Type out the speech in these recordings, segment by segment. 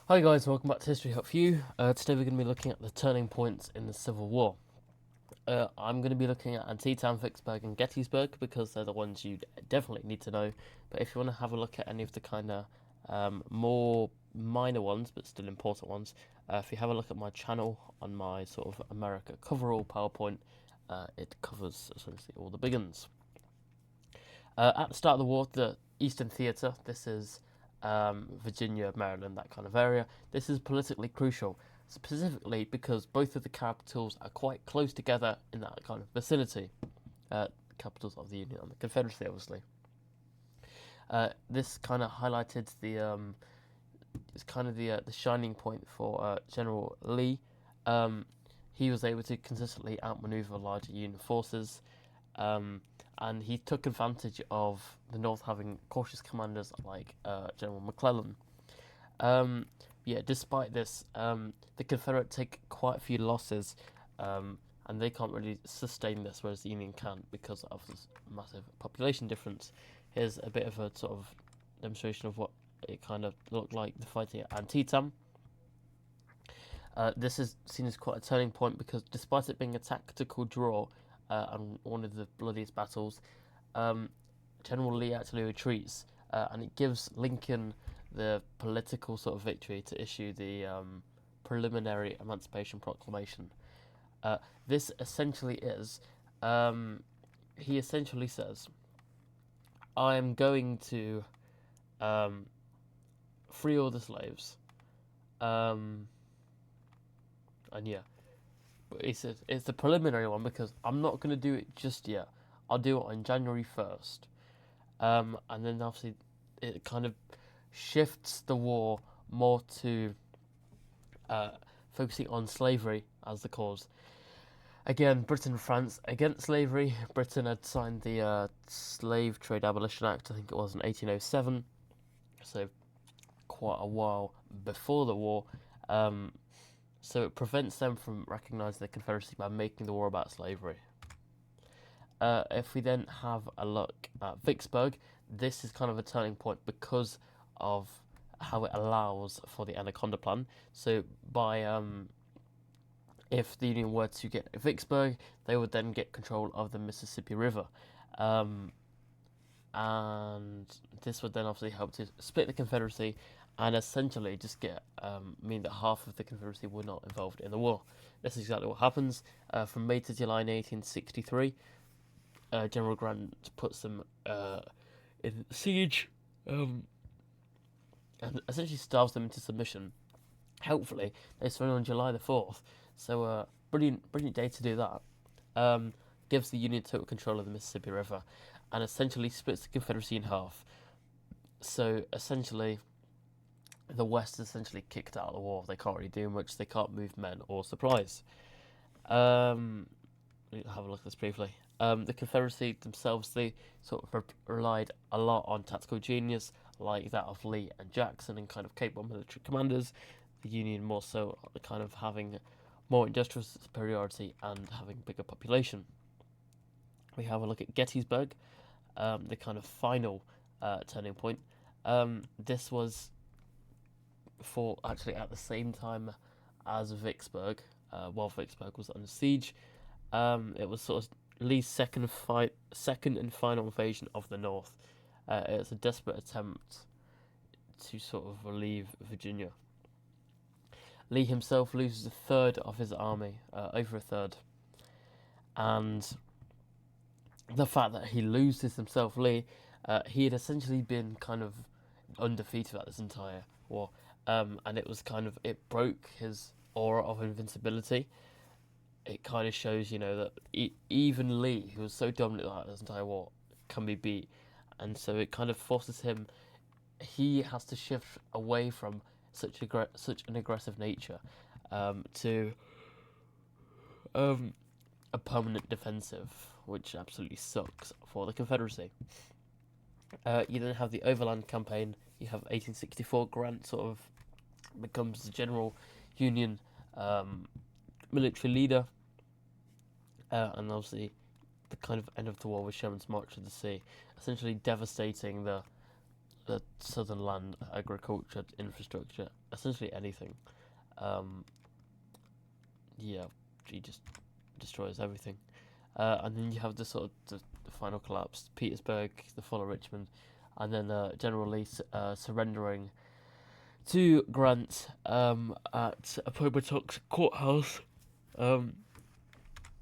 Hi guys, welcome back to History Help for You. Today we're going to be looking at the turning points in the Civil War. I'm going to be looking at Antietam, Vicksburg, and Gettysburg because they're the ones you definitely need to know. But if you want to have a look at any of the kind of more minor ones, but still important ones, if you have a look at my channel on my sort of America coverall PowerPoint, it covers essentially all the big ones. At the start of the war, the Eastern Theater, this is Virginia, Maryland, that kind of area, this is politically crucial, specifically because both of the capitals are quite close together in that kind of vicinity. Capitals of the Union and the Confederacy, obviously. This kind of highlighted it's kind of the shining point for General Lee. He was able to consistently outmaneuver larger Union forces. And he took advantage of the North having cautious commanders like General McClellan. Despite this, the Confederates take quite a few losses, and they can't really sustain this, whereas the Union can because of this massive population difference. Here's a bit of a sort of demonstration of what it kind of looked like the fighting at Antietam. This is seen as quite a turning point because despite it being a tactical draw, and one of the bloodiest battles, General Lee actually retreats, and it gives Lincoln the political sort of victory to issue the preliminary Emancipation Proclamation. This essentially is, he essentially says, I am going to free all the slaves. And yeah, he said it's the preliminary one because I'm not going to do it just yet. I'll do it on January 1st. And then obviously it kind of shifts the war more to focusing on slavery as the cause. Again, Britain and France against slavery. Britain had signed the Slave Trade Abolition Act, I think it was in 1807, so quite a while before the war. So it prevents them from recognising the Confederacy by making the war about slavery. If we then have a look at Vicksburg, this is kind of a turning point because of how it allows for the Anaconda Plan. So if the Union were to get Vicksburg, they would then get control of the Mississippi River. And this would then obviously help to split the Confederacy and essentially just mean that half of the Confederacy were not involved in the war. This is exactly what happens. From May to July in 1863, General Grant puts them in siege and essentially starves them into submission. Helpfully, they surrender on July the 4th, so brilliant day to do that. Gives the Union total control of the Mississippi River and essentially splits the Confederacy in half. So essentially, the West is essentially kicked out of the war. They can't really do much. They can't move men or supplies. Have a look at this briefly. The Confederacy themselves, they sort of relied a lot on tactical genius, like that of Lee and Jackson, and kind of capable military commanders. The Union more so kind of having more industrial superiority and having bigger population. We have a look at Gettysburg, the kind of final turning point. This was for actually at the same time as Vicksburg, while Vicksburg was under siege. It was sort of Lee's second and final invasion of the North. It's a desperate attempt to sort of relieve Virginia. Lee himself loses a third of his army, over a third, and the fact that he loses himself, Lee, he had essentially been kind of undefeated throughout this entire war, and it was kind of it broke his aura of invincibility. It kind of shows, that even Lee, who was so dominant throughout this entire war, can be beat, and so it kind of forces him. He has to shift away from such an aggressive nature to a permanent defensive, which absolutely sucks for the Confederacy. You then have the Overland Campaign. You have 1864. Grant sort of becomes the general Union military leader, and obviously the kind of end of the war with Sherman's March to the Sea, essentially devastating the the southern land, agriculture, infrastructure, essentially anything. Um, yeah, he just destroys everything. And then you have the sort of the final collapse, Petersburg, the fall of Richmond, and then General Lee surrendering to Grant at Appomattox Courthouse,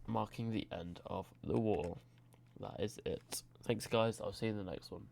marking the end of the war. That is it. Thanks, guys. I'll see you in the next one.